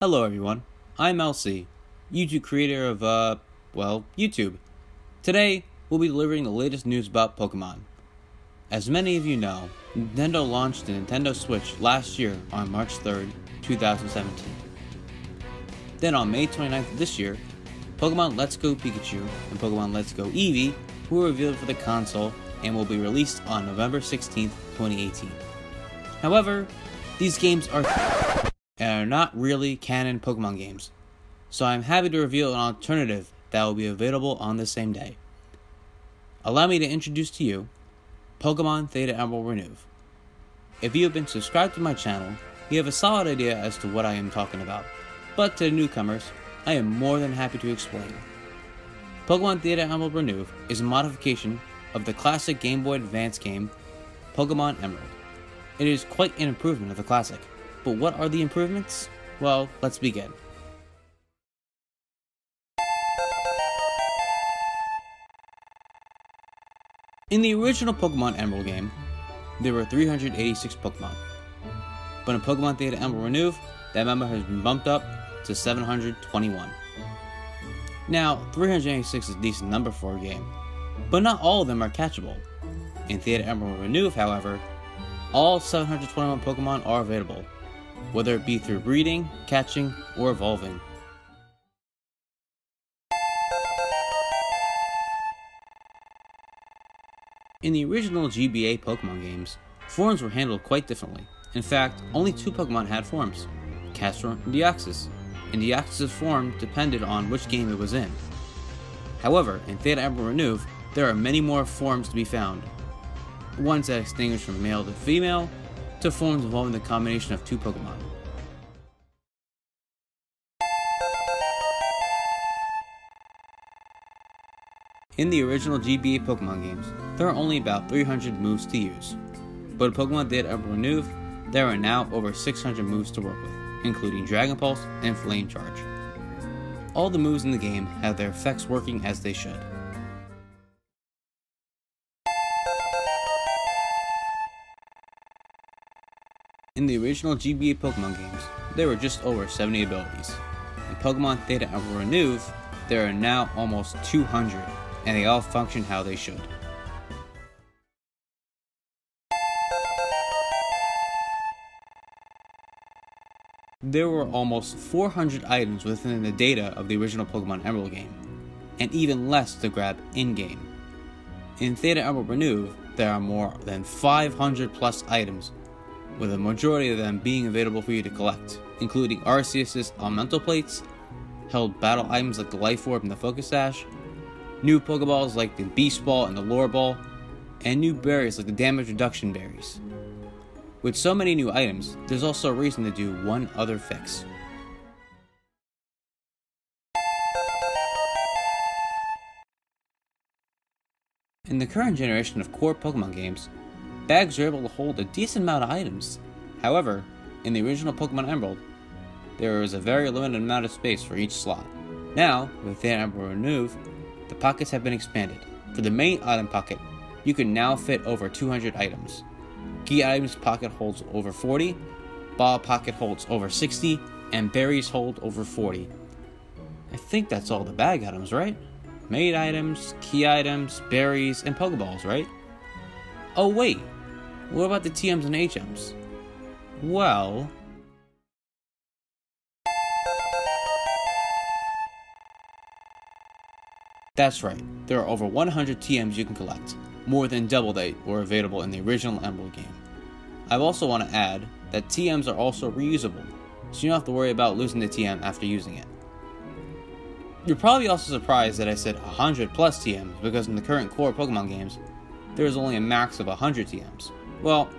Hello everyone, I'm LC, YouTube creator of, YouTube. Today, we'll be delivering the latest news about Pokemon. As many of you know, Nintendo launched the Nintendo Switch last year on March 3rd, 2017. Then on May 29th of this year, Pokemon Let's Go Pikachu and Pokemon Let's Go Eevee were revealed for the console and will be released on November 16th, 2018. However, these games are not really canon Pokemon games, so I'm happy to reveal an alternative that will be available on the same day. Allow me to introduce to you Pokemon Theta Emerald Renewed. If you have been subscribed to my channel, you have a solid idea as to what I am talking about, but to the newcomers, I am more than happy to explain. Pokemon Theta Emerald Renewed is a modification of the classic Game Boy Advance game, Pokemon Emerald. It is quite an improvement of the classic. But what are the improvements? Well, let's begin. In the original Pokemon Emerald game, there were 386 Pokemon. But in Pokemon Theta Emerald Renewed, that number has been bumped up to 721. Now, 386 is a decent number for a game, but not all of them are catchable. In Theta Emerald Renewed, however, all 721 Pokemon are available, whether it be through breeding, catching, or evolving. In the original GBA Pokemon games, forms were handled quite differently. In fact, only two Pokemon had forms, Castform and Deoxys, and Deoxys' form depended on which game it was in. However, in Theta Emerald Renewed, there are many more forms to be found, ones that distinguish from male to female, to forms involving the combination of two Pokemon. In the original GBA Pokemon games, there are only about 300 moves to use, but in Pokemon Theta Emerald Renewed, there are now over 600 moves to work with, including Dragon Pulse and Flame Charge. All the moves in the game have their effects working as they should. In the original GBA Pokemon games, there were just over 70 abilities. In Pokemon Theta Emerald Renewed, there are now almost 200, and they all function how they should. There were almost 400 items within the data of the original Pokemon Emerald game, and even less to grab in-game. In Theta Emerald Renewed, there are more than 500 plus items, with a majority of them being available for you to collect, including Arceus' Elemental Plates, held battle items like the Life Orb and the Focus Sash, new Pokeballs like the Beast Ball and the Lure Ball, and new berries like the Damage Reduction Berries. With so many new items, there's also a reason to do one other fix. In the current generation of core Pokemon games, bags are able to hold a decent amount of items. However, in the original Pokemon Emerald, there is a very limited amount of space for each slot. Now, with Theta Emerald Renewed, the pockets have been expanded. For the main item pocket, you can now fit over 200 items. Key items pocket holds over 40, ball pocket holds over 60, and berries hold over 40. I think that's all the bag items, right? Main items, key items, berries, and Pokeballs, right? Oh wait, what about the TMs and HMs? Well, that's right, there are over 100 TMs you can collect, more than double they were available in the original Emerald game. I also want to add that TMs are also reusable, so you don't have to worry about losing the TM after using it. You're probably also surprised that I said 100 plus TMs, because in the current core Pokemon games, there is only a max of 100 TMs. Well,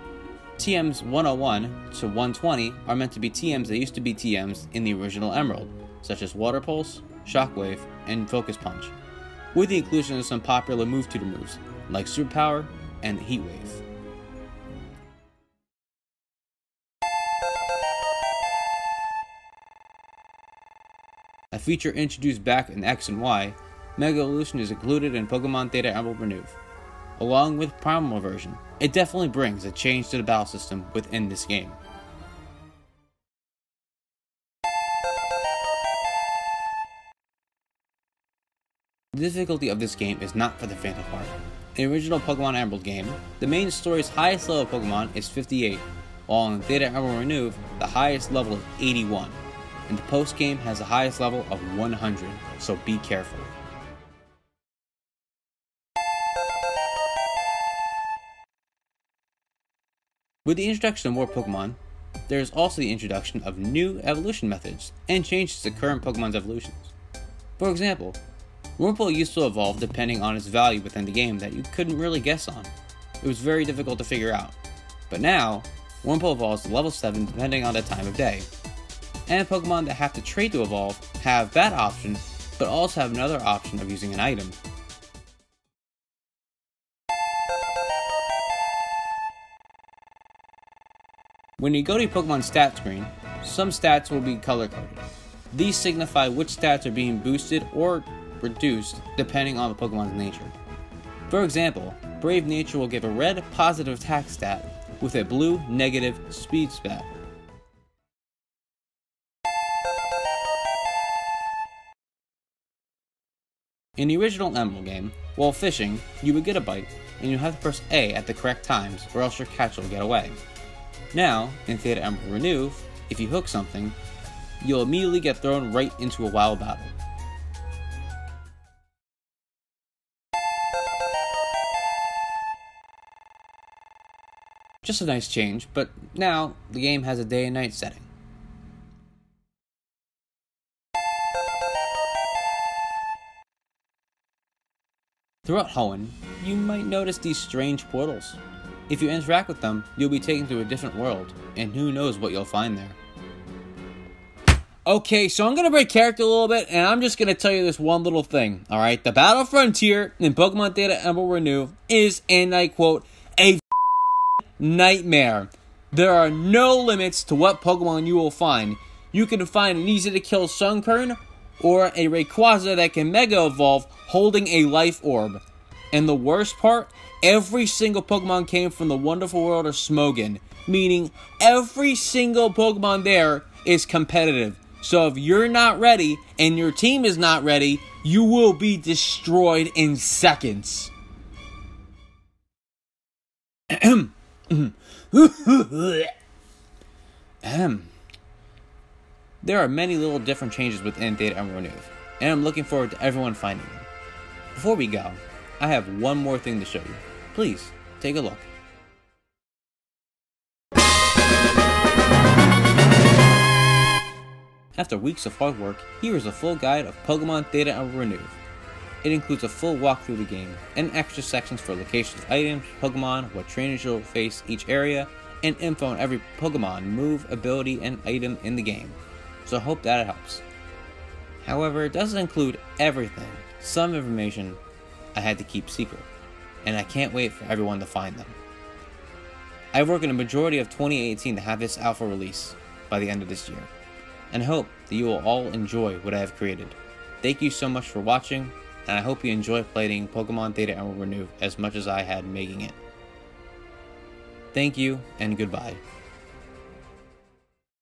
TMs 101 to 120 are meant to be TMs that used to be TMs in the original Emerald, such as Water Pulse, Shockwave, and Focus Punch, with the inclusion of some popular move tutor moves, like Superpower and Heat Wave. A feature introduced back in X and Y, Mega Evolution is included in Pokemon Theta Emerald Renewed. Along with Primal version, it definitely brings a change to the battle system within this game. the difficulty of this game is not for the faint of heart. In the original Pokemon Emerald game, the main story's highest level Pokemon is 58, while in Theta Emerald Renewed, the highest level is 81, and the post-game has the highest level of 100, so be careful. With the introduction of more Pokemon, there is also the introduction of new evolution methods and changes to current Pokemon's evolutions. For example, Wurmple used to evolve depending on its value within the game that you couldn't really guess on. It was very difficult to figure out. But now, Wurmple evolves to level 7 depending on the time of day. And Pokemon that have to trade to evolve have that option, but also have another option of using an item. When you go to your Pokemon stat screen, some stats will be color-coded. These signify which stats are being boosted or reduced depending on the Pokemon's nature. For example, Brave Nature will give a red positive attack stat with a blue negative speed stat. In the original Emerald game, while fishing, you would get a bite, and you have to press A at the correct times or else your catch will get away. Now, in Theta Emerald Renewed, if you hook something, you'll immediately get thrown right into a wild battle. Just a nice change, but now the game has a day and night setting. Throughout Hoenn, you might notice these strange portals. If you interact with them, you'll be taken to a different world, and who knows what you'll find there. Okay, so I'm going to break character a little bit, and I'm just going to tell you this one little thing, alright? The Battle Frontier in Pokemon Theta Emerald Renewed is, and I quote, a nightmare. There are no limits to what Pokemon you will find. You can find an easy-to-kill Sunkern, or a Rayquaza that can Mega Evolve holding a Life Orb. And the worst part, every single Pokemon came from the wonderful world of Smogon, meaning every single Pokemon there is competitive. So if you're not ready, and your team is not ready, you will be destroyed in seconds. There are many little different changes within Theta Emerald Renewed, and I'm looking forward to everyone finding them. Before we go, I have one more thing to show you. Please, take a look. After weeks of hard work, here is a full guide of Pokemon Theta Emerald Renewed. It includes a full walk through the game, and extra sections for locations of items, Pokemon, what trainers you'll face each area, and info on every Pokemon, move, ability, and item in the game. So I hope that it helps. However, it doesn't include everything. Some information I had to keep secret, and I can't wait for everyone to find them. I work in a majority of 2018 to have this alpha release by the end of this year, and I hope that you will all enjoy what I have created. Thank you so much for watching, and I hope you enjoy playing Pokemon Theta Emerald Renewed as much as I had making it. Thank you, and goodbye.